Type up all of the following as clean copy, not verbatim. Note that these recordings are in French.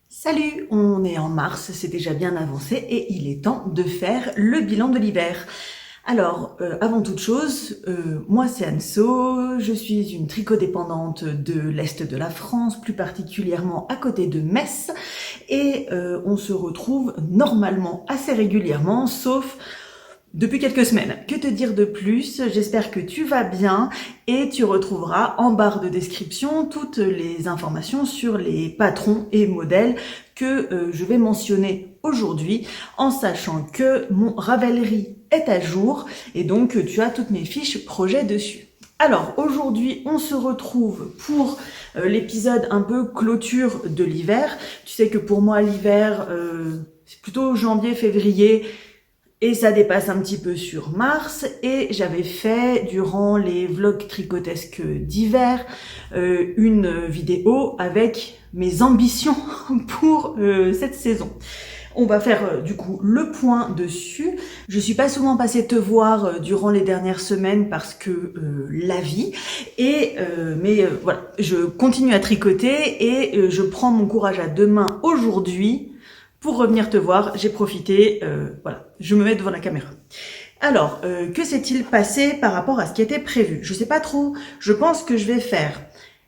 Salut, on est en mars, c'est déjà bien avancé et il est temps de faire le bilan de l'hiver. Alors, avant toute chose, moi c'est Anso, je suis une tricot-dépendante de l'Est de la France, plus particulièrement à côté de Metz, et on se retrouve normalement assez régulièrement, sauf depuis quelques semaines. Que te dire de plus? J'espère que tu vas bien et tu retrouveras en barre de description toutes les informations sur les patrons et modèles que je vais mentionner aujourd'hui, en sachant que mon Ravelry est à jour et donc tu as toutes mes fiches projets dessus. Alors aujourd'hui on se retrouve pour l'épisode un peu clôture de l'hiver. Tu sais que pour moi l'hiver c'est plutôt janvier-février et ça dépasse un petit peu sur mars, et j'avais fait durant les vlogs tricotesques d'hiver une vidéo avec mes ambitions pour cette saison. On va faire du coup le point dessus. Je suis pas souvent passée te voir durant les dernières semaines parce que la vie, mais voilà, je continue à tricoter et je prends mon courage à deux mains aujourd'hui pour revenir te voir. J'ai profité, voilà, je me mets devant la caméra. Alors, que s'est-il passé par rapport à ce qui était prévu? Je sais pas trop, je pense que je vais faire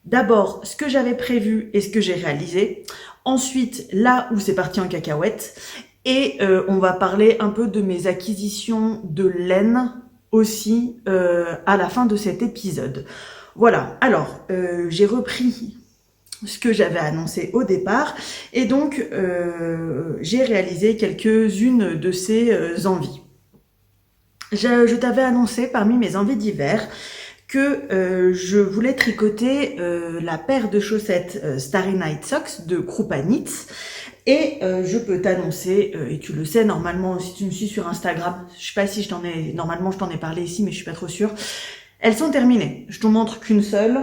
d'abord ce que j'avais prévu et ce que j'ai réalisé, ensuite là où c'est parti en cacahuète, et on va parler un peu de mes acquisitions de laine aussi à la fin de cet épisode. Voilà, alors j'ai repris ce que j'avais annoncé au départ, et donc j'ai réalisé quelques-unes de ces envies. Je t'avais annoncé parmi mes envies d'hiver que je voulais tricoter la paire de chaussettes Starry Night Socks de Krupa Knits, et je peux t'annoncer, et tu le sais normalement si tu me suis sur Instagram, je sais pas si normalement je t'en ai parlé ici mais je suis pas trop sûre, elles sont terminées. Je t'en montre qu'une seule.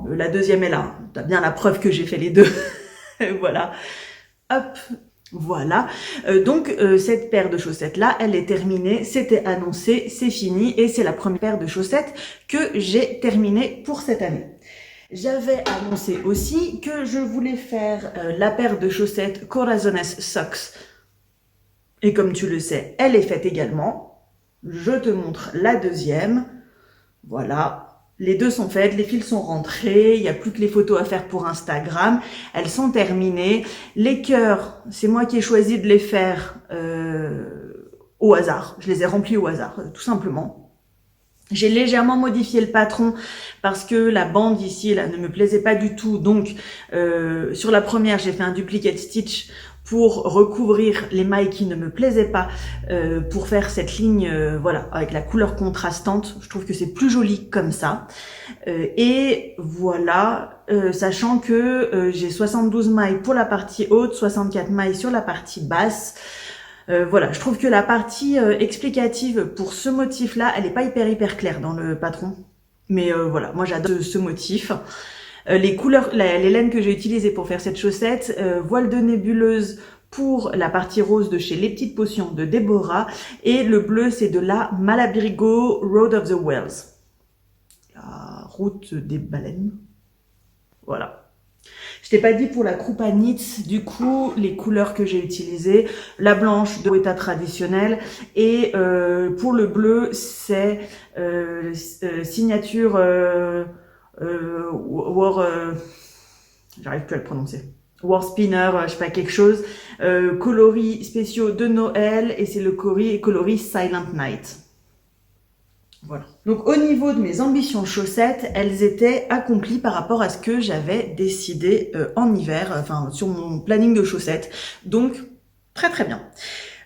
La deuxième est là. T'as bien la preuve que j'ai fait les deux. Voilà. Hop. Voilà. Donc, cette paire de chaussettes-là, elle est terminée. C'était annoncé, c'est fini. Et c'est la première paire de chaussettes que j'ai terminée pour cette année. J'avais annoncé aussi que je voulais faire la paire de chaussettes Corazones Socks. Et comme tu le sais, elle est faite également. Je te montre la deuxième. Voilà. Les deux sont faites, les fils sont rentrés, il n'y a plus que les photos à faire pour Instagram. Elles sont terminées. Les cœurs, c'est moi qui ai choisi de les faire au hasard. Je les ai remplis au hasard, tout simplement. J'ai légèrement modifié le patron parce que la bande ici là ne me plaisait pas du tout. Donc sur la première, j'ai fait un duplicate stitch pour recouvrir les mailles qui ne me plaisaient pas, pour faire cette ligne voilà, avec la couleur contrastante. Je trouve que c'est plus joli comme ça. Et voilà, sachant que j'ai 72 mailles pour la partie haute, 64 mailles sur la partie basse. Voilà, je trouve que la partie explicative pour ce motif-là, elle est pas hyper claire dans le patron. Mais voilà, moi j'adore ce motif. Les couleurs, les laines que j'ai utilisées pour faire cette chaussette, voile de nébuleuse pour la partie rose de chez Les Petites Potions de Deborah, et le bleu c'est de la Malabrigo Road of the Whales, la route des baleines. Voilà. Je t'ai pas dit pour la Krupa Knits, du coup, les couleurs que j'ai utilisées, la blanche de Weta traditionnelle, et pour le bleu, c'est signature j'arrive plus à le prononcer. War Spinner, je sais pas, quelque chose. Coloris spéciaux de Noël, et c'est le coloris Silent Night. Voilà. Donc au niveau de mes ambitions chaussettes, elles étaient accomplies par rapport à ce que j'avais décidé en hiver, enfin sur mon planning de chaussettes. Donc très bien.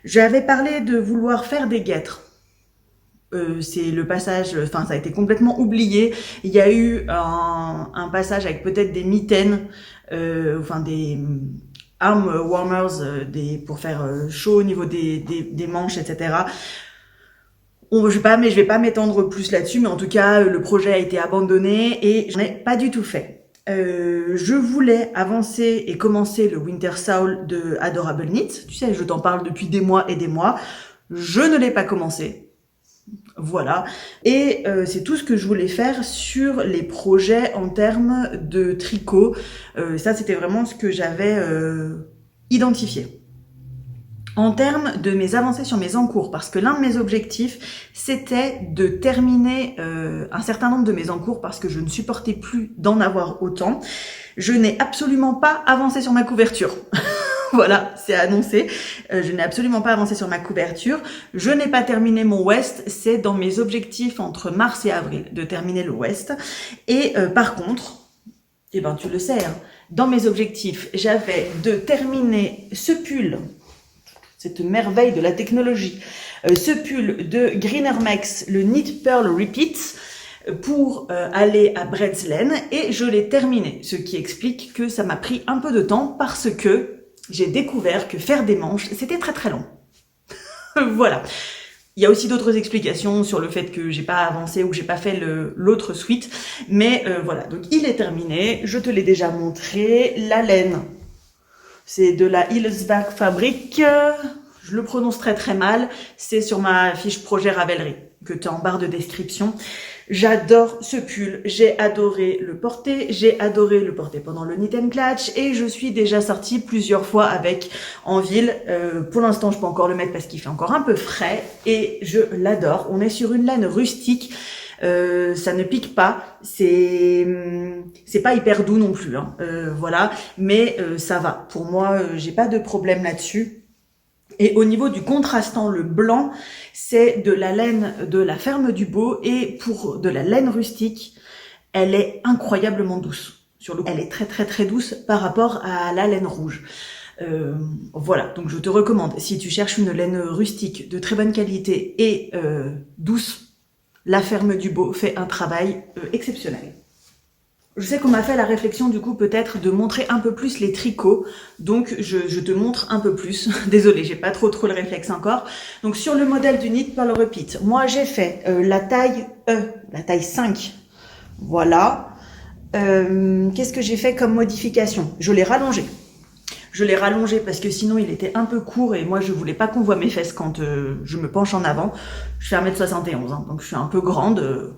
J'avais parlé de vouloir faire des guêtres. C'est le passage, enfin ça a été complètement oublié. Il y a eu un passage avec peut-être des mitaines, enfin des arm warmers, pour faire chaud au niveau des manches, etc. Je vais pas m'étendre plus là-dessus, mais en tout cas le projet a été abandonné et j'en ai pas du tout fait. Je voulais avancer et commencer le Winter Soul de Adorable Knits. Tu sais, je t'en parle depuis des mois et des mois. Je ne l'ai pas commencé. Voilà. Et c'est tout ce que je voulais faire sur les projets en termes de tricot. Ça, c'était vraiment ce que j'avais identifié. En termes de mes avancées sur mes encours, parce que l'un de mes objectifs, c'était de terminer un certain nombre de mes encours parce que je ne supportais plus d'en avoir autant. Je n'ai absolument pas avancé sur ma couverture. Voilà, c'est annoncé. Je n'ai absolument pas avancé sur ma couverture. Je n'ai pas terminé mon West. C'est dans mes objectifs entre mars et avril de terminer le West. Et par contre, eh ben tu le sais, hein, dans mes objectifs, j'avais de terminer ce pull, cette merveille de la technologie, ce pull de Green Hermex, le Knit Pearl Repeat, pour aller à Bredslane, et je l'ai terminé, ce qui explique que ça m'a pris un peu de temps parce que j'ai découvert que faire des manches, c'était très très long. Voilà. Il y a aussi d'autres explications sur le fait que j'ai pas avancé ou que j'ai pas fait l'autre suite, mais voilà. Donc il est terminé, je te l'ai déjà montré. La laine, c'est de la Hillsback Fabric, je le prononce très très mal, c'est sur ma fiche projet Ravelry, que tu as en barre de description. J'adore ce pull, j'ai adoré le porter pendant le Knit and Clutch, et je suis déjà sortie plusieurs fois avec en ville. Pour l'instant, je peux encore le mettre parce qu'il fait encore un peu frais, et je l'adore. On est sur une laine rustique, ça ne pique pas, c'est pas hyper doux non plus, hein. Voilà, mais ça va. Pour moi, j'ai pas de problème là-dessus. Et au niveau du contrastant, le blanc, c'est de la laine de la ferme du Beau, et pour de la laine rustique, elle est incroyablement douce. Sur le coup, elle est très très très douce par rapport à la laine rouge. Voilà, donc je te recommande, si tu cherches une laine rustique de très bonne qualité et douce, la ferme du Beau fait un travail exceptionnel. Je sais qu'on m'a fait la réflexion du coup peut-être de montrer un peu plus les tricots, donc je te montre un peu plus. Désolée, j'ai pas trop le réflexe encore. Donc sur le modèle du Knit Pearl Repeat, moi j'ai fait la taille E, la taille 5. Voilà. Qu'est-ce que j'ai fait comme modification? Je l'ai rallongé. Je l'ai rallongé parce que sinon il était un peu court et moi je voulais pas qu'on voit mes fesses quand je me penche en avant. Je fais 1m71, hein, donc je suis un peu grande.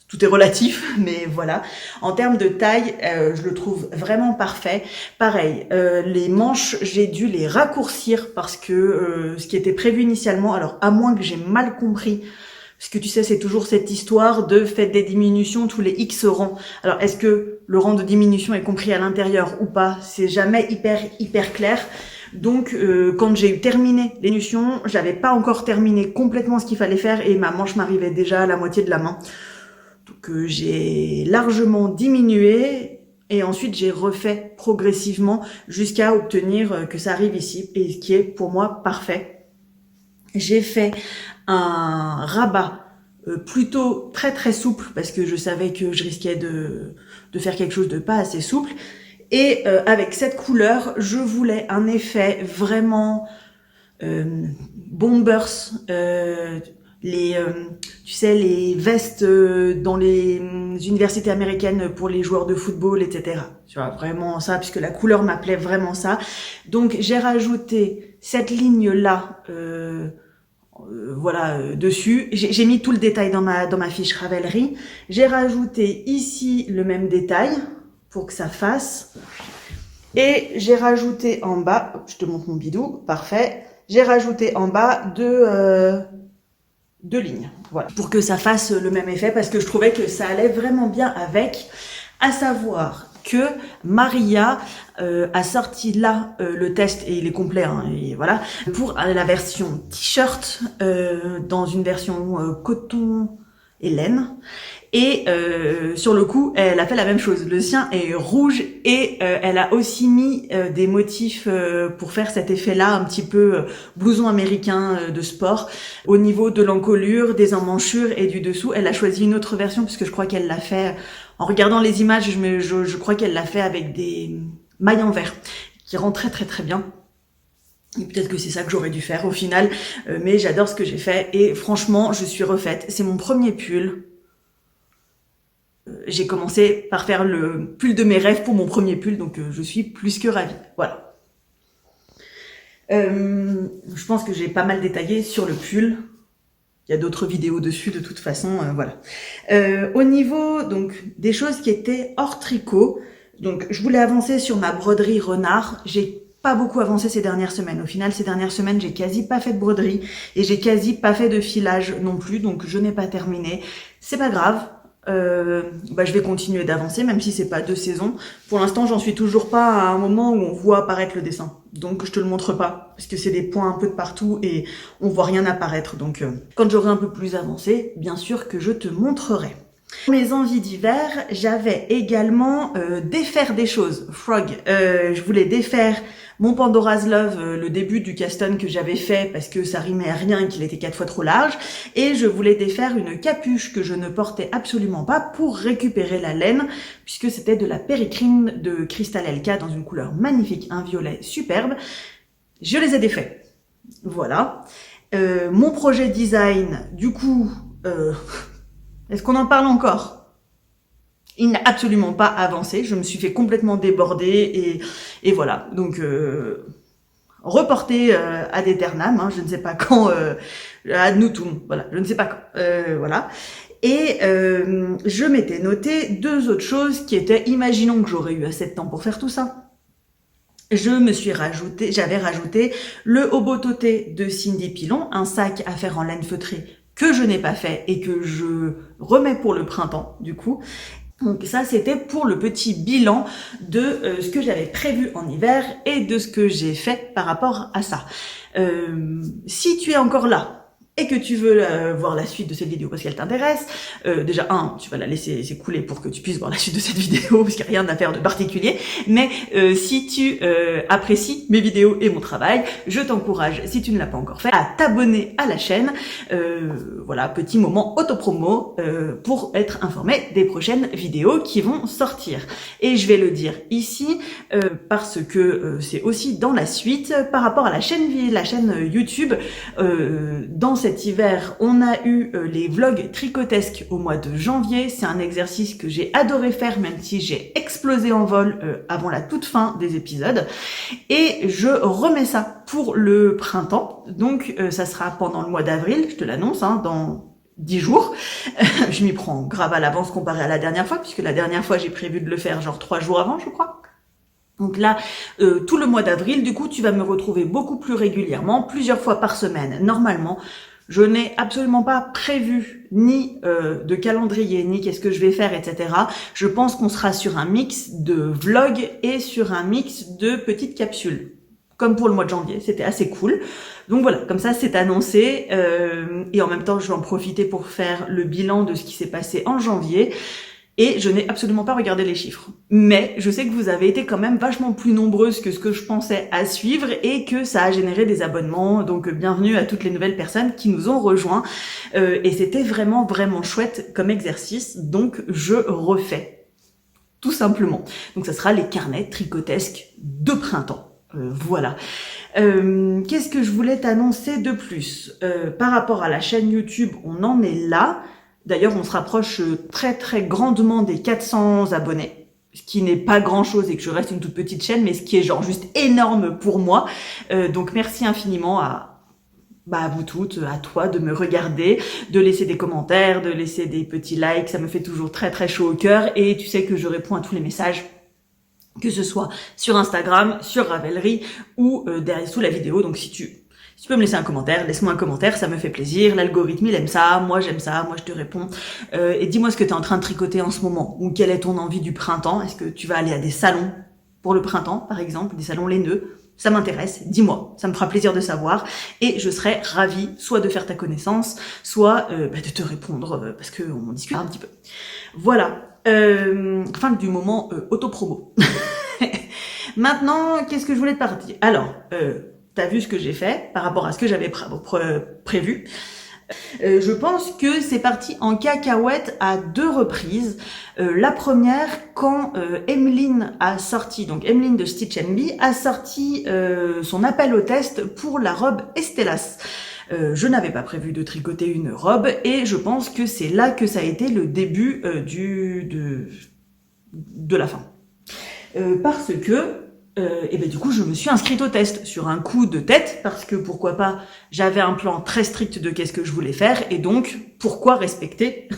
Tout est relatif, mais voilà. En termes de taille, je le trouve vraiment parfait. Pareil, les manches, j'ai dû les raccourcir parce que ce qui était prévu initialement, alors à moins que j'ai mal compris, parce que tu sais, c'est toujours cette histoire de faites des diminutions tous les X rangs. Alors, est-ce que le rang de diminution est compris à l'intérieur ou pas? C'est jamais hyper clair. Donc, quand j'ai eu terminé les diminutions, j'avais pas encore terminé complètement ce qu'il fallait faire et ma manche m'arrivait déjà à la moitié de la main. Donc j'ai largement diminué et ensuite j'ai refait progressivement jusqu'à obtenir que ça arrive ici, et ce qui est pour moi parfait. J'ai fait un rabat plutôt très très souple parce que je savais que je risquais de faire quelque chose de pas assez souple, et avec cette couleur je voulais un effet vraiment bombers, tu sais, les vestes dans les universités américaines pour les joueurs de football, etc. Tu vois, vraiment ça, puisque la couleur m'appelait vraiment ça. Donc, j'ai rajouté cette ligne-là, voilà, dessus. J'ai mis tout le détail dans ma fiche Ravelry. J'ai rajouté ici le même détail pour que ça fasse. Et j'ai rajouté en bas, je te montre mon bidou, parfait. J'ai rajouté en bas deux lignes, voilà, pour que ça fasse le même effet, parce que je trouvais que ça allait vraiment bien avec, à savoir que Maria a sorti là le test, et il est complet, hein, et voilà, pour la version t-shirt, dans une version coton et laine, et sur le coup elle a fait la même chose. Le sien est rouge, et elle a aussi mis des motifs pour faire cet effet là un petit peu blouson américain de sport. Au niveau de l'encolure, des emmanchures et du dessous, elle a choisi une autre version puisque je crois qu'elle l'a fait, en regardant les images, je crois qu'elle l'a fait avec des mailles en verre qui rend très très très bien. Et peut-être que c'est ça que j'aurais dû faire au final, mais j'adore ce que j'ai fait et franchement je suis refaite. C'est mon premier pull. J'ai commencé par faire le pull de mes rêves pour mon premier pull, donc je suis plus que ravie. Voilà. Je pense que j'ai pas mal détaillé sur le pull. Il y a d'autres vidéos dessus de toute façon, voilà. Au niveau donc des choses qui étaient hors tricot, donc je voulais avancer sur ma broderie renard. J'ai pas beaucoup avancé ces dernières semaines. Au final, ces dernières semaines, j'ai quasi pas fait de broderie et j'ai quasi pas fait de filage non plus, donc je n'ai pas terminé. C'est pas grave. Je vais continuer d'avancer, même si c'est pas 2 saisons. Pour l'instant, j'en suis toujours pas à un moment où on voit apparaître le dessin. Donc, je te le montre pas, parce que c'est des points un peu de partout et on voit rien apparaître. Donc, quand j'aurai un peu plus avancé, bien sûr que je te montrerai. Mes envies d'hiver, j'avais également défaire des choses. Frog, je voulais défaire mon Pandora's Love, le début du caston que j'avais fait parce que ça rimait à rien et qu'il était 4 fois trop large. Et je voulais défaire une capuche que je ne portais absolument pas pour récupérer la laine, puisque c'était de la péricrine de Crystal LK dans une couleur magnifique, un violet superbe. Je les ai défaits. Voilà. Mon projet design, du coup... est-ce qu'on en parle encore? Il n'a absolument pas avancé. Je me suis fait complètement déborder et voilà. Donc, reporté ad aeternam, hein, je ne sais pas quand, ad nutum, voilà, je ne sais pas quand, voilà. Et je m'étais noté 2 autres choses qui étaient, imaginons que j'aurais eu assez de temps pour faire tout ça. J'avais rajouté le Hobototé de Cindy Pilon, un sac à faire en laine feutrée que je n'ai pas fait et que je remets pour le printemps, du coup. Donc ça, c'était pour le petit bilan de ce que j'avais prévu en hiver et de ce que j'ai fait par rapport à ça. Si tu es encore là et que tu veux voir la suite de cette vidéo parce qu'elle t'intéresse, déjà, tu vas la laisser s'écouler pour que tu puisses voir la suite de cette vidéo parce qu'il n'y a rien à faire de particulier, mais si tu apprécies mes vidéos et mon travail, je t'encourage, si tu ne l'as pas encore fait, à t'abonner à la chaîne. Voilà, petit moment autopromo pour être informé des prochaines vidéos qui vont sortir. Et je vais le dire ici parce que c'est aussi dans la suite par rapport à la chaîne YouTube. Dans cet hiver, on a eu les vlogs tricotesques au mois de janvier. C'est un exercice que j'ai adoré faire, même si j'ai explosé en vol avant la toute fin des épisodes. Et je remets ça pour le printemps. Donc, ça sera pendant le mois d'avril, je te l'annonce, hein, dans 10 jours. Je m'y prends grave à l'avance comparé à la dernière fois, puisque la dernière fois, j'ai prévu de le faire genre 3 jours avant, je crois. Donc là, tout le mois d'avril, du coup, tu vas me retrouver beaucoup plus régulièrement, plusieurs fois par semaine, normalement. Je n'ai absolument pas prévu ni de calendrier, ni qu'est-ce que je vais faire, etc. Je pense qu'on sera sur un mix de vlogs et sur un mix de petites capsules. Comme pour le mois de janvier, c'était assez cool. Donc voilà, comme ça c'est annoncé. Et en même temps, je vais en profiter pour faire le bilan de ce qui s'est passé en janvier. Et je n'ai absolument pas regardé les chiffres. Mais je sais que vous avez été quand même vachement plus nombreuses que ce que je pensais à suivre et que ça a généré des abonnements. Donc bienvenue à toutes les nouvelles personnes qui nous ont rejoints. Et c'était vraiment, vraiment chouette comme exercice. Donc je refais. Tout simplement. Donc ça sera les carnets tricotesques de printemps. Voilà. Qu'est-ce que je voulais t'annoncer de plus? Par rapport à la chaîne YouTube, on en est là. D'ailleurs, on se rapproche très très grandement des 400 abonnés, ce qui n'est pas grand-chose et que je reste une toute petite chaîne, mais ce qui est genre juste énorme pour moi. Donc merci infiniment à vous toutes, à toi de me regarder, de laisser des commentaires, de laisser des petits likes, ça me fait toujours très très chaud au cœur et tu sais que je réponds à tous les messages, que ce soit sur Instagram, sur Ravelry ou derrière sous la vidéo. Donc si tu peux me laisser un commentaire, laisse-moi un commentaire, ça me fait plaisir. L'algorithme, il aime ça, moi j'aime ça, moi je te réponds. Et dis-moi ce que tu es en train de tricoter en ce moment, ou quelle est ton envie du printemps. Est-ce que tu vas aller à des salons pour le printemps, par exemple, des salons laineux? Ça m'intéresse, dis-moi, ça me fera plaisir de savoir. Et je serai ravie, soit de faire ta connaissance, soit de te répondre, parce qu'on discute un petit peu. Voilà, fin du moment autopromo. Maintenant, qu'est-ce que je voulais te parler? Alors, t'as vu ce que j'ai fait par rapport à ce que j'avais prévu. Je pense que c'est parti en cacahuète à 2 reprises. La première, quand Emeline a sorti, donc Emeline de Stitch & Bee, a sorti son appel au test pour la robe Estellas. Je n'avais pas prévu de tricoter une robe et je pense que c'est là que ça a été le début de la fin. Parce que et ben du coup je me suis inscrite au test sur un coup de tête parce que pourquoi pas, j'avais un plan très strict de qu'est-ce que je voulais faire et donc pourquoi respecter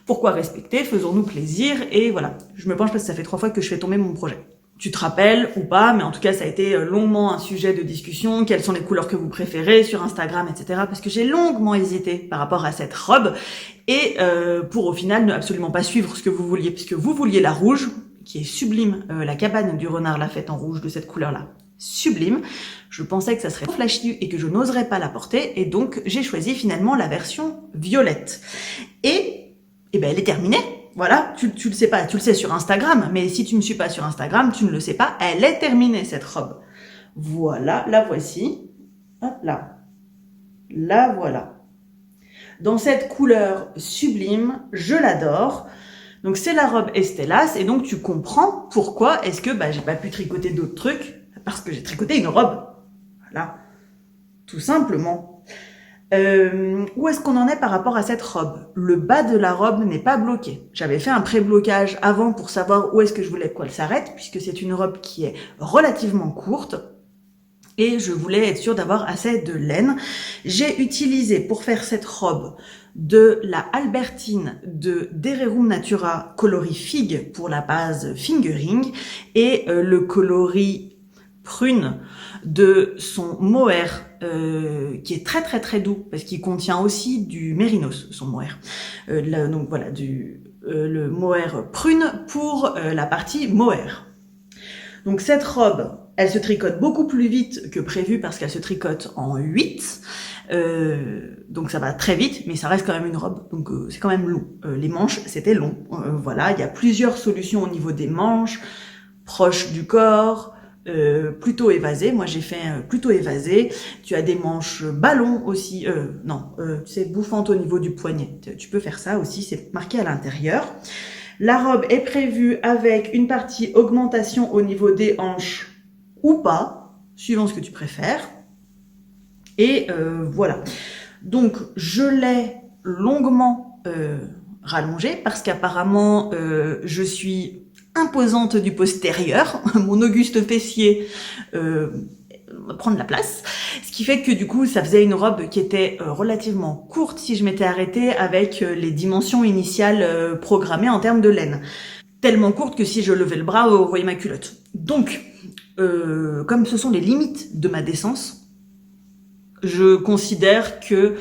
pourquoi respecter, faisons-nous plaisir et voilà, je me penche parce que ça fait 3 fois que je fais tomber mon projet. Tu te rappelles ou pas, mais en tout cas ça a été longuement un sujet de discussion, quelles sont les couleurs que vous préférez sur Instagram, etc. Parce que j'ai longuement hésité par rapport à cette robe et pour au final ne absolument pas suivre ce que vous vouliez, puisque vous vouliez la rouge, qui est sublime, la cabane du renard l'a faite en rouge de cette couleur-là, sublime. Je pensais que ça serait flashy et que je n'oserais pas la porter, et donc j'ai choisi finalement la version violette. Et ben elle est terminée. Voilà, tu le sais pas, tu le sais sur Instagram, mais si tu me suis pas sur Instagram, tu ne le sais pas, elle est terminée cette robe. Voilà, la voici. Hop là. La voilà. Dans cette couleur sublime, je l'adore. Donc c'est la robe Estelas et donc tu comprends pourquoi est-ce que j'ai pas pu tricoter d'autres trucs parce que j'ai tricoté une robe. Voilà, tout simplement. Où est-ce qu'on en est par rapport à cette robe? Le bas de la robe n'est pas bloqué. J'avais fait un pré-blocage avant pour savoir où est-ce que je voulais qu'elle s'arrête puisque c'est une robe qui est relativement courte. Et je voulais être sûre d'avoir assez de laine. J'ai utilisé pour faire cette robe de la Albertine de Dererum Natura coloris figue pour la base fingering et le coloris prune de son mohair qui est très très très doux parce qu'il contient aussi du mérinos, son mohair. Donc voilà, le mohair prune pour la partie mohair. Donc cette robe, elle se tricote beaucoup plus vite que prévu parce qu'elle se tricote en 8. Donc ça va très vite, mais ça reste quand même une robe, donc c'est quand même long. Les manches, c'était long. Voilà, il y a plusieurs solutions au niveau des manches, proches du corps, plutôt évasées. Moi j'ai fait plutôt évasé. Tu as des manches ballons aussi, c'est bouffante au niveau du poignet. Tu peux faire ça aussi, c'est marqué à l'intérieur. La robe est prévue avec une partie augmentation au niveau des hanches ou pas, suivant ce que tu préfères. Et voilà. Donc, je l'ai longuement rallongée parce qu'apparemment, je suis imposante du postérieur. Mon auguste fessier va prendre la place. Ce qui fait que du coup, ça faisait une robe qui était relativement courte si je m'étais arrêtée avec les dimensions initiales programmées en termes de laine. Tellement courte que si je levais le bras, vous voyez ma culotte. Donc, comme ce sont les limites de ma décence, je considère que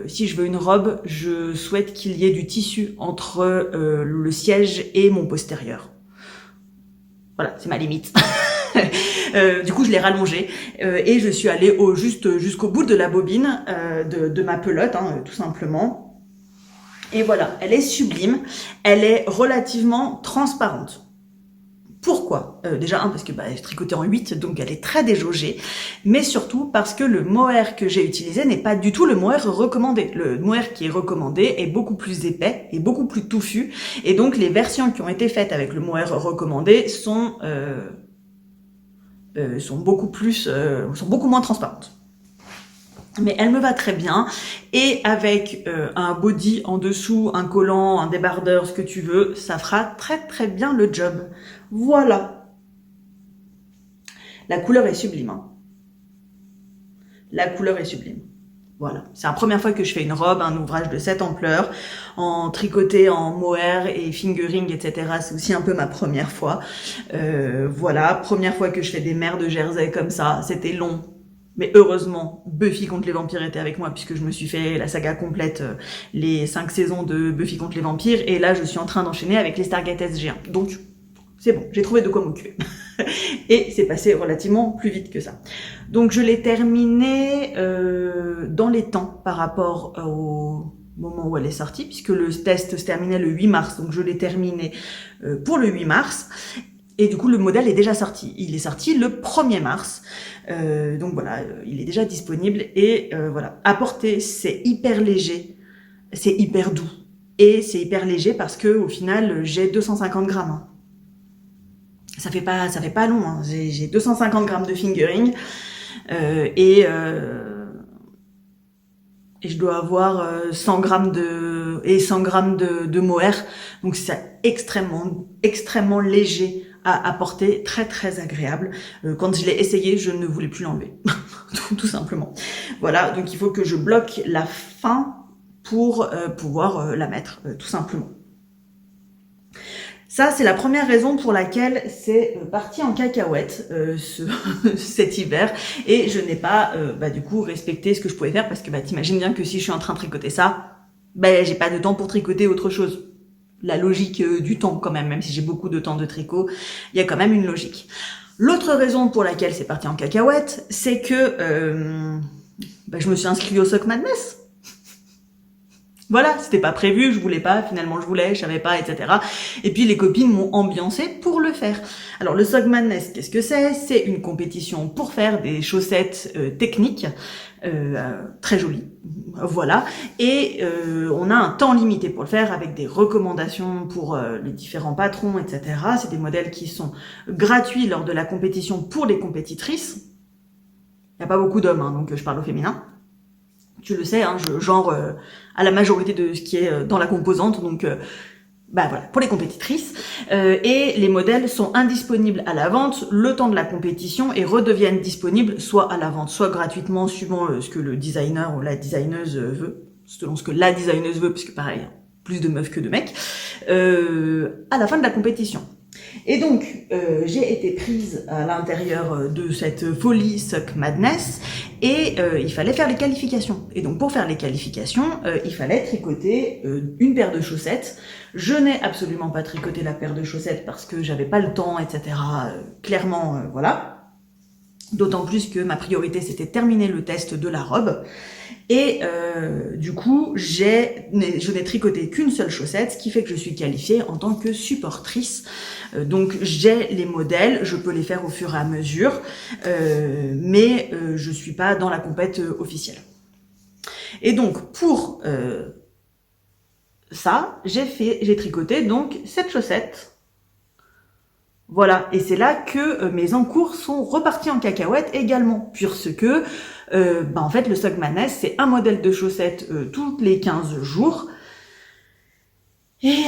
si je veux une robe, je souhaite qu'il y ait du tissu entre le siège et mon postérieur. Voilà, c'est ma limite. Du coup, je l'ai rallongée et je suis allée juste jusqu'au bout de la bobine de ma pelote, tout simplement. Et voilà, elle est sublime. Elle est relativement transparente. Pourquoi? Déjà, parce que je tricotais en 8, donc elle est très déjaugée, mais surtout parce que le mohair que j'ai utilisé n'est pas du tout le mohair recommandé. Le mohair qui est recommandé est beaucoup plus épais et beaucoup plus touffu, et donc les versions qui ont été faites avec le mohair recommandé sont beaucoup moins transparentes. Mais elle me va très bien, et avec un body en dessous, un collant, un débardeur, ce que tu veux, ça fera très très bien le job. Voilà. La couleur est sublime. La couleur est sublime. Voilà. C'est la première fois que je fais une robe, un ouvrage de cette ampleur, en tricoté, en mohair et fingering, etc. C'est aussi un peu ma première fois. Voilà. Première fois que je fais des mers de jersey comme ça. C'était long. Mais heureusement, Buffy contre les vampires était avec moi puisque je me suis fait la saga complète, les 5 saisons de Buffy contre les vampires. Et là, je suis en train d'enchaîner avec les Stargate SG1. Donc, c'est bon, j'ai trouvé de quoi m'occuper. Et c'est passé relativement plus vite que ça. Donc, je l'ai terminé dans les temps par rapport au moment où elle est sortie, puisque le test se terminait le 8 mars. Donc, je l'ai terminé pour le 8 mars. Et du coup, le modèle est déjà sorti. Il est sorti le 1er mars. Donc voilà, il est déjà disponible. Et voilà, à porter, c'est hyper léger. C'est hyper doux. Et c'est hyper léger parce que au final, j'ai 250 grammes. Ça fait pas long. J'ai 250 grammes de fingering. Et je dois avoir 100 grammes de mohair. Donc c'est extrêmement léger à porter, très très agréable. Quand je l'ai essayé, je ne voulais plus l'enlever, tout simplement. Voilà, donc il faut que je bloque la fin pour pouvoir la mettre, tout simplement. Ça, c'est la première raison pour laquelle c'est parti en cacahuète cet hiver, et je n'ai pas du coup respecté ce que je pouvais faire, parce que t'imagines bien que si je suis en train de tricoter ça, j'ai pas de temps pour tricoter autre chose. La logique du temps quand même si j'ai beaucoup de temps de tricot, il y a quand même une logique. L'autre raison pour laquelle c'est parti en cacahuète, c'est que je me suis inscrite au Sock Madness. Voilà, c'était pas prévu, je voulais pas, finalement je voulais, je savais pas, etc. Et puis les copines m'ont ambiancé pour le faire. Alors le Sock Madness, qu'est-ce que c'est? C'est une compétition pour faire des chaussettes techniques, très jolies, voilà. Et on a un temps limité pour le faire, avec des recommandations pour les différents patrons, etc. C'est des modèles qui sont gratuits lors de la compétition pour les compétitrices. Il n'y a pas beaucoup d'hommes, hein, donc je parle au féminin. Tu le sais, hein, genre à la majorité de ce qui est dans la composante, donc voilà, pour les compétitrices. Et les modèles sont indisponibles à la vente le temps de la compétition et redeviennent disponibles soit à la vente, soit gratuitement, suivant ce que le designer ou la designeuse veut, selon ce que la designeuse veut, parce que pareil, plus de meufs que de mecs, à la fin de la compétition. Et donc, j'ai été prise à l'intérieur de cette folie Sock Madness, et il fallait faire les qualifications. Et donc, pour faire les qualifications, il fallait tricoter une paire de chaussettes. Je n'ai absolument pas tricoté la paire de chaussettes parce que j'avais pas le temps, etc. Clairement, voilà. D'autant plus que ma priorité, c'était terminer le test de la robe. Et du coup, je n'ai tricoté qu'une seule chaussette, ce qui fait que je suis qualifiée en tant que supportrice. Donc j'ai les modèles, je peux les faire au fur et à mesure, mais je suis pas dans la compète officielle. Et donc pour ça, j'ai tricoté donc cette chaussette. Voilà, et c'est là que mes encours sont repartis en cacahuète également, puisque en fait le Sock Madness, c'est un modèle de chaussette tous les 15 jours. Et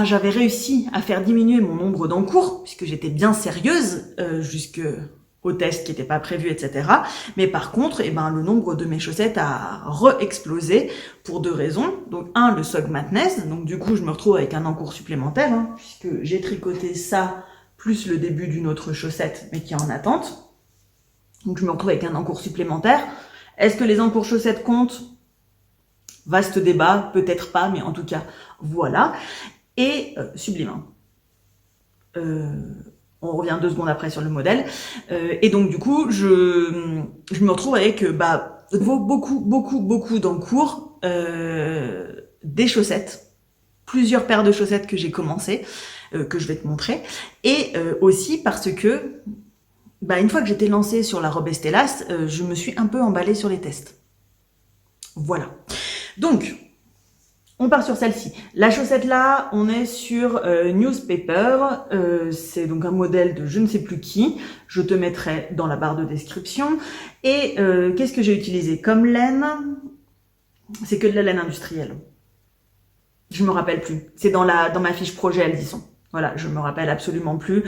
j'avais réussi à faire diminuer mon nombre d'encours, puisque j'étais bien sérieuse jusqu'au test qui n'était pas prévu, etc. Mais par contre, le nombre de mes chaussettes a re-explosé pour deux raisons. Donc le Sock Madness, donc du coup je me retrouve avec un encours supplémentaire, hein, puisque j'ai tricoté ça, plus le début d'une autre chaussette, mais qui est en attente. Donc je me retrouve avec un encours supplémentaire. Est-ce que les encours chaussettes comptent? Vaste débat, peut-être pas, mais en tout cas, voilà. Et sublime. On revient 2 secondes après sur le modèle. Et donc du coup, je me retrouve avec beaucoup d'encours, des chaussettes, plusieurs paires de chaussettes que j'ai commencé, que je vais te montrer, et aussi parce que une fois que j'étais lancée sur la robe Estellas, je me suis un peu emballée sur les tests. Voilà. Donc, on part sur celle-ci. La chaussette là, on est sur Newspaper. C'est donc un modèle de je ne sais plus qui. Je te mettrai dans la barre de description. Et qu'est-ce que j'ai utilisé comme laine? C'est que de la laine industrielle. Je me rappelle plus. C'est dans ma fiche projet, elles y sont. Voilà, je me rappelle absolument plus.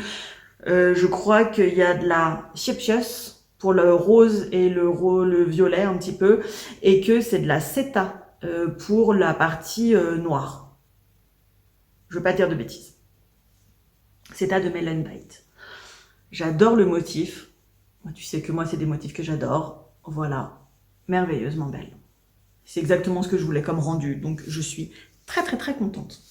Je crois qu'il y a de la Chiepchios pour le rose et le violet un petit peu, et que c'est de la Seta pour la partie noire. Je veux pas dire de bêtises. Seta de Melon Bite. J'adore le motif. Tu sais que moi, c'est des motifs que j'adore. Voilà, merveilleusement belle. C'est exactement ce que je voulais comme rendu, donc je suis très contente.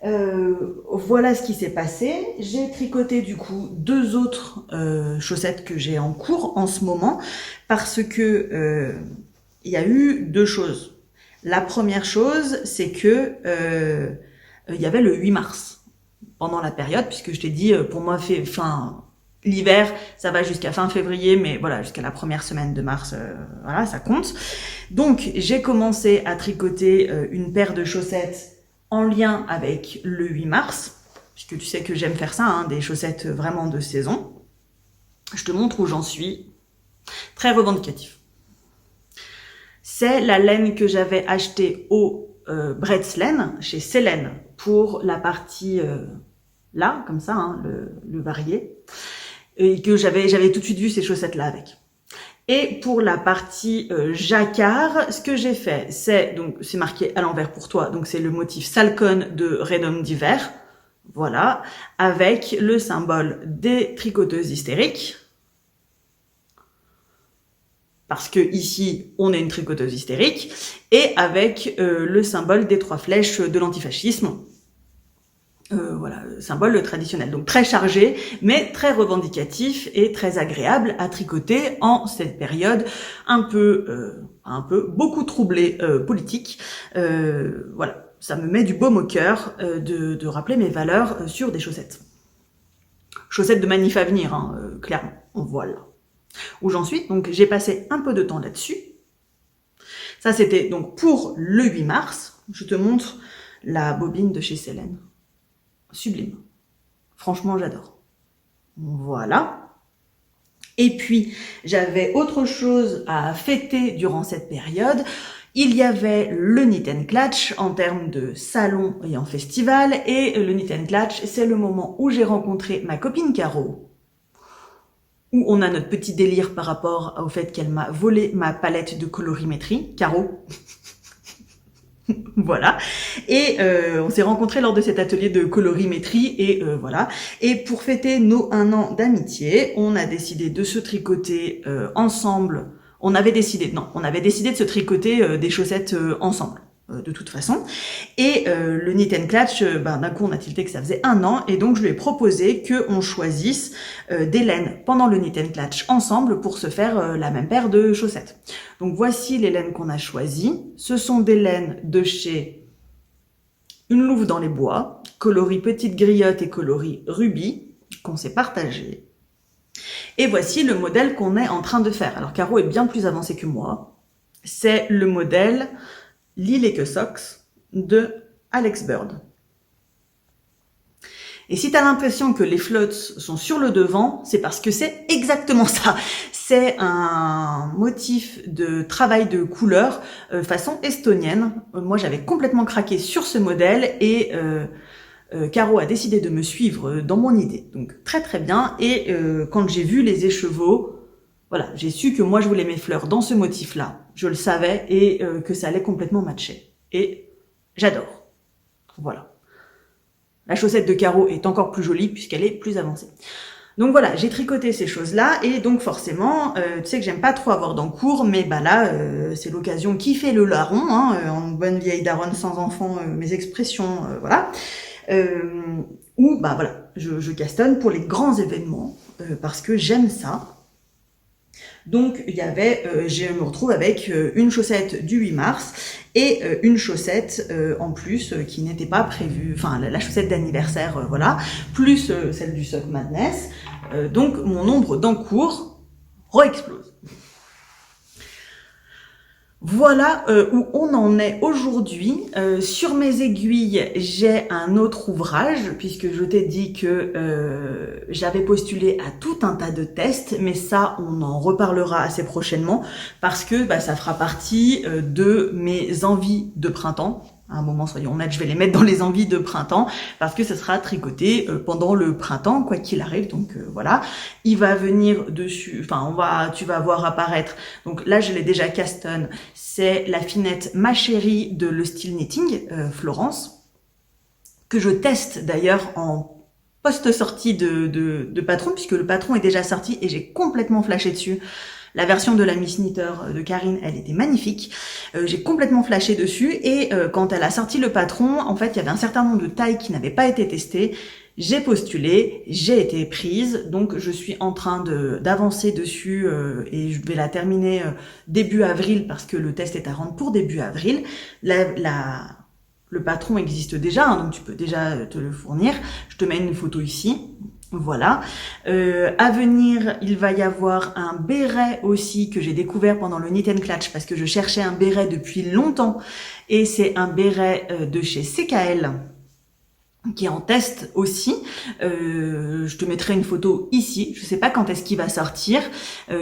Voilà ce qui s'est passé. J'ai tricoté du coup 2 autres chaussettes que j'ai en cours en ce moment, parce que il y a eu 2 choses. La première chose, c'est que il y avait le 8 mars pendant la période, puisque je t'ai dit, pour moi, l'hiver, ça va jusqu'à fin février, mais voilà, jusqu'à la première semaine de mars, voilà, ça compte. Donc, j'ai commencé à tricoter une paire de chaussettes en lien avec le 8 mars, puisque tu sais que j'aime faire ça, hein, des chaussettes vraiment de saison. Je te montre où j'en suis. Très revendicatif. C'est la laine que j'avais achetée au Bretz Laine, chez Célène, pour la partie là, comme ça, hein, le varié, et que j'avais tout de suite vu ces chaussettes-là avec. Et pour la partie jacquard, ce que j'ai fait, c'est marqué à l'envers pour toi, donc c'est le motif Salcone de Red Homme d'hiver, voilà, avec le symbole des tricoteuses hystériques, parce que ici on est une tricoteuse hystérique, et avec le symbole des 3 flèches de l'antifascisme. Voilà, symbole traditionnel. Donc très chargé, mais très revendicatif et très agréable à tricoter en cette période un peu beaucoup troublée politique. Voilà, ça me met du baume au cœur de rappeler mes valeurs sur des chaussettes. Chaussettes de manif à venir, hein, clairement. Voilà. Où j'en suis, donc j'ai passé un peu de temps là-dessus. Ça c'était donc pour le 8 mars. Je te montre la bobine de chez Célène. Sublime. Franchement, j'adore. Voilà. Et puis, j'avais autre chose à fêter durant cette période. Il y avait le Knit and Clutch en termes de salon et en festival. Et le Knit and Clutch, c'est le moment où j'ai rencontré ma copine Caro, où on a notre petit délire par rapport au fait qu'elle m'a volé ma palette de colorimétrie. Caro. Voilà. Et on s'est rencontrés lors de cet atelier de colorimétrie et voilà. Et pour fêter nos 1 an d'amitié, on a décidé de se tricoter ensemble. On avait décidé de se tricoter des chaussettes ensemble. De toute façon. Et le Knit and Clutch, d'un coup on a tilté que ça faisait 1 an et donc je lui ai proposé qu'on choisisse des laines pendant le Knit and Clutch ensemble pour se faire la même paire de chaussettes. Donc voici les laines qu'on a choisies. Ce sont des laines de chez Une Louve dans les Bois, coloris Petite Griotte et coloris Ruby, qu'on s'est partagé. Et voici le modèle qu'on est en train de faire. Alors Caro est bien plus avancée que moi. C'est le modèle Lilac Socks de Alex Bird. Et si tu as l'impression que les floats sont sur le devant, c'est parce que c'est exactement ça. C'est un motif de travail de couleur façon estonienne. Moi, j'avais complètement craqué sur ce modèle et Caro a décidé de me suivre dans mon idée. Donc très très bien. Et quand j'ai vu les écheveaux, voilà, j'ai su que moi je voulais mes fleurs dans ce motif-là. Je le savais et que ça allait complètement matcher. Et j'adore. Voilà. La chaussette de Caro est encore plus jolie puisqu'elle est plus avancée. Donc voilà, j'ai tricoté ces choses-là et donc forcément, tu sais que j'aime pas trop avoir d'encours, mais bah là, c'est l'occasion qui fait le larron, hein, en bonne vieille daronne sans enfant, mes expressions, voilà. Où bah voilà, je castonne pour les grands événements parce que j'aime ça. Donc il y avait, je me retrouve avec une chaussette du 8 mars et une chaussette en plus qui n'était pas prévue, enfin la chaussette d'anniversaire, voilà, plus celle du Sock Madness. Donc mon nombre d'encours re-explose. Voilà où on en est aujourd'hui. Sur mes aiguilles, j'ai un autre ouvrage, puisque je t'ai dit que j'avais postulé à tout un tas de tests, mais ça, on en reparlera assez prochainement, parce que bah, ça fera partie de mes envies de printemps. À un moment, soyons honnêtes, je vais les mettre dans les envies de printemps, parce que ça sera tricoté pendant le printemps, quoi qu'il arrive. Donc voilà, il va venir dessus, enfin tu vas voir apparaître, donc là je l'ai déjà castonne, c'est la finette Ma Chérie de Le Style Knitting, Florence, que je teste d'ailleurs en post-sortie de patron, puisque le patron est déjà sorti et j'ai complètement flashé dessus. La version de la Miss Knitter de Karine, elle était magnifique. J'ai complètement flashé dessus et quand elle a sorti le patron, en fait, il y avait un certain nombre de tailles qui n'avaient pas été testées. J'ai postulé, j'ai été prise, donc je suis en train d'avancer dessus et je vais la terminer début avril parce que le test est à rendre pour début avril. Le patron existe déjà, hein, donc tu peux déjà te le fournir. Je te mets une photo ici. Voilà. À venir, il va y avoir un béret aussi que j'ai découvert pendant le Knit and Clutch parce que je cherchais un béret depuis longtemps et c'est un béret de chez CKL qui est en test aussi. Je te mettrai une photo ici. Je sais pas quand est-ce qu'il va sortir,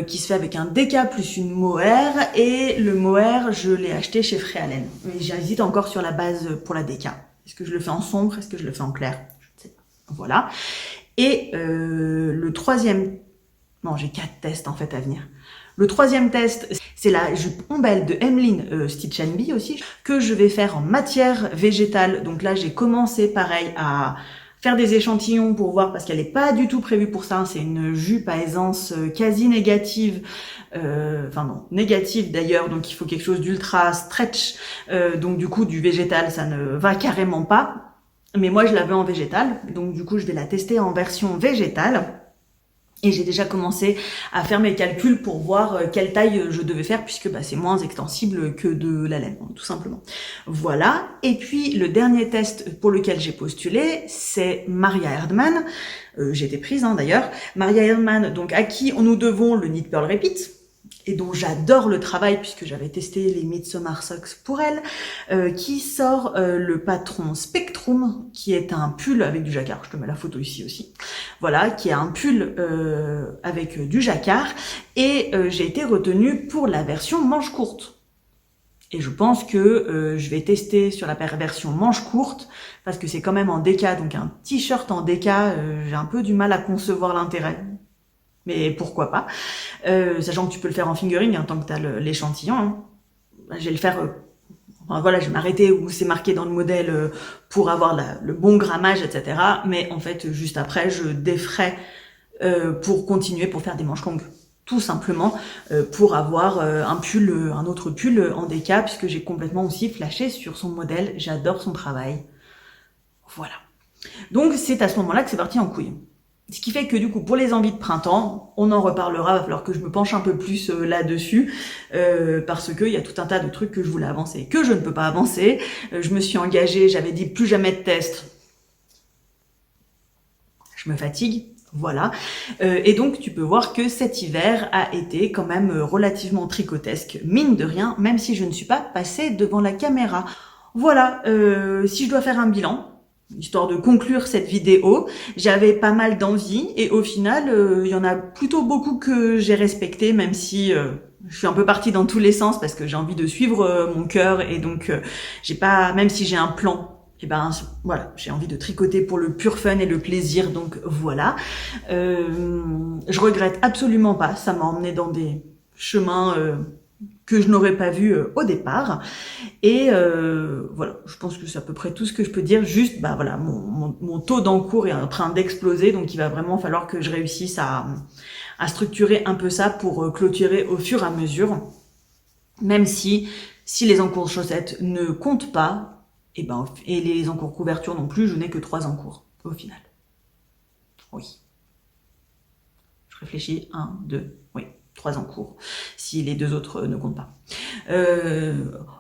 qui se fait avec un DK plus une mohair et le mohair, je l'ai acheté chez Freehalen. Mais j'hésite encore sur la base pour la DK. Est-ce que je le fais en sombre? Est-ce que je le fais en clair? Je ne sais pas. Voilà. Et le troisième... Non, j'ai 4 tests en fait à venir. Le troisième test, c'est la jupe Ombelle de Emmeline Stitch Bee aussi, que je vais faire en matière végétale. Donc là, j'ai commencé pareil à faire des échantillons pour voir, parce qu'elle n'est pas du tout prévue pour ça. C'est une jupe à aisance quasi négative, enfin non, négative d'ailleurs, donc il faut quelque chose d'ultra stretch. Donc du coup, du végétal, ça ne va carrément pas. Mais moi, je la veux en végétal, donc du coup, je vais la tester en version végétale. Et j'ai déjà commencé à faire mes calculs pour voir quelle taille je devais faire, puisque bah, c'est moins extensible que de la laine, tout simplement. Voilà. Et puis le dernier test pour lequel j'ai postulé, c'est Maria Erdmann. J'ai été prise d'ailleurs. Maria Erdmann, donc à qui nous devons le Knit Purl Repeat, et dont j'adore le travail puisque j'avais testé les Midsommar Socks pour elle, qui sort le patron Spectrum, qui est un pull avec du jacquard. Je te mets la photo ici aussi. Voilà, qui est un pull avec du jacquard, et j'ai été retenue pour la version manche courte. Et je pense que je vais tester sur la version manche courte, parce que c'est quand même en déca, donc un t-shirt en déca, j'ai un peu du mal à concevoir l'intérêt. Mais pourquoi pas, sachant que tu peux le faire en fingering tant que tu as l'échantillon. Je vais le faire, enfin, voilà, je vais m'arrêter où c'est marqué dans le modèle pour avoir le bon grammage, etc. Mais en fait, juste après, je déferai pour continuer, pour faire des manches longues. Tout simplement pour avoir un autre pull en déca, puisque j'ai complètement aussi flashé sur son modèle. J'adore son travail. Voilà. Donc c'est à ce moment-là que c'est parti en couille. Ce qui fait que du coup, pour les envies de printemps, on en reparlera, il va falloir que je me penche un peu plus là-dessus, parce qu'il y a tout un tas de trucs que je voulais avancer, que je ne peux pas avancer. Je me suis engagée, j'avais dit plus jamais de test. Je me fatigue, voilà. Et donc, tu peux voir que cet hiver a été quand même relativement tricotesque, mine de rien, même si je ne suis pas passée devant la caméra. Voilà, si je dois faire un bilan, histoire de conclure cette vidéo, j'avais pas mal d'envie et au final, il y en a plutôt beaucoup que j'ai respecté, même si je suis un peu partie dans tous les sens parce que j'ai envie de suivre mon cœur et donc j'ai pas, même si j'ai un plan, et ben voilà, j'ai envie de tricoter pour le pur fun et le plaisir, donc voilà. Je regrette absolument pas, ça m'a emmené dans des chemins que je n'aurais pas vu au départ. Et voilà, je pense que c'est à peu près tout ce que je peux dire. Juste, bah voilà, mon taux d'encours est en train d'exploser, donc il va vraiment falloir que je réussisse à structurer un peu ça pour clôturer au fur et à mesure. Même si les encours chaussettes ne comptent pas, et les encours couverture non plus, je n'ai que 3 encours au final. Oui. Je réfléchis, 1, 2, oui. 3 encours, si les 2 autres ne comptent pas.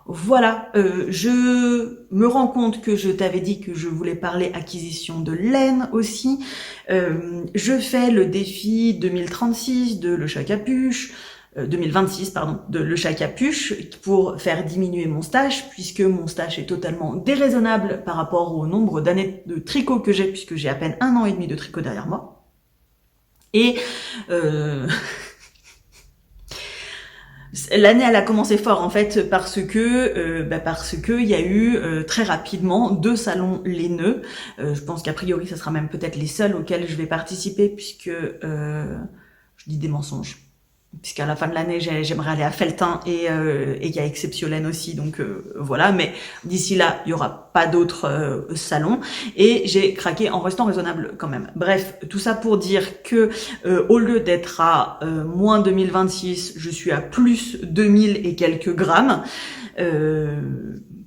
Voilà, je me rends compte que je t'avais dit que je voulais parler acquisition de laine aussi. Je fais le défi 2036 de Le Chat Capuche, 2026 pardon, de Le Chat Capuche pour faire diminuer mon stash, puisque mon stash est totalement déraisonnable par rapport au nombre d'années de tricot que j'ai, puisque j'ai à peine 1 an et demi de tricot derrière moi. Et l'année, elle a commencé fort en fait parce que il y a eu très rapidement 2 salons laineux. Je pense qu'a priori, ça sera même peut-être les seuls auxquels je vais participer, puisque je dis des mensonges. Puisqu'à la fin de l'année, j'aimerais aller à Felletin et il y a Exceptiolaine aussi, donc voilà. Mais d'ici là, il y aura pas d'autres salons et j'ai craqué en restant raisonnable quand même. Bref, tout ça pour dire que au lieu d'être à moins 2026, je suis à plus 2000 et quelques grammes.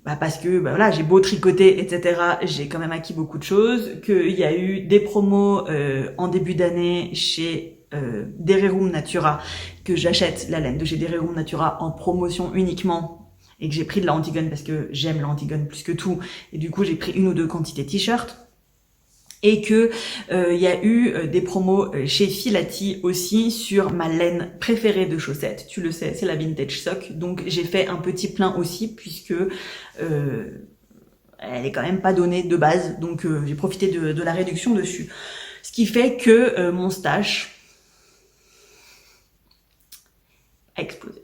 Parce que voilà, j'ai beau tricoter, etc. J'ai quand même acquis beaucoup de choses. Qu'il y a eu des promos en début d'année chez Dererum Natura, que j'achète la laine de chez Dererum Natura en promotion uniquement, et que j'ai pris de la Antigone parce que j'aime la Antigone plus que tout, et du coup j'ai pris 1 ou 2 quantités t-shirts, et que y a eu des promos chez Filati aussi sur ma laine préférée de chaussettes. Tu le sais, c'est la Vintage Sock, donc j'ai fait un petit plein aussi, puisque elle est quand même pas donnée de base, donc j'ai profité de la réduction dessus. Ce qui fait que mon stash a explosé.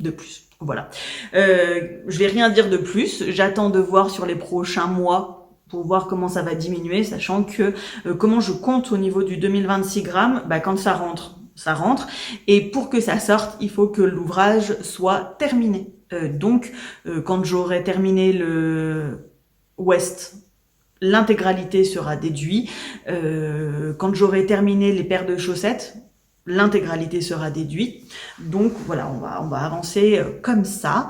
De plus, voilà. Je vais rien dire de plus. J'attends de voir sur les prochains mois pour voir comment ça va diminuer, sachant que comment je compte au niveau du 2026 grammes, quand ça rentre, ça rentre. Et pour que ça sorte, il faut que l'ouvrage soit terminé. Donc, quand j'aurai terminé le Ouest, l'intégralité sera déduite. Quand j'aurai terminé les paires de chaussettes, l'intégralité sera déduite. Donc voilà, on va avancer comme ça.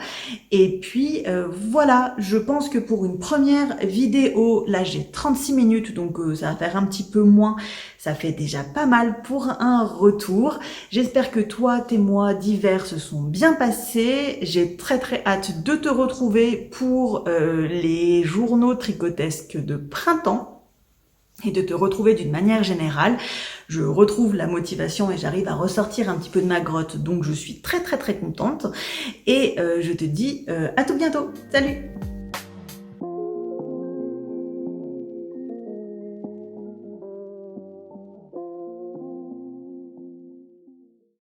Et puis voilà, je pense que pour une première vidéo, là j'ai 36 minutes, donc ça va faire un petit peu moins. Ça fait déjà pas mal pour un retour. J'espère que toi, tes mois d'hiver se sont bien passés. J'ai très hâte de te retrouver pour les journaux tricotesques de printemps et de te retrouver d'une manière générale. Je retrouve la motivation et j'arrive à ressortir un petit peu de ma grotte, donc je suis très contente. Et je te dis à tout bientôt. Salut!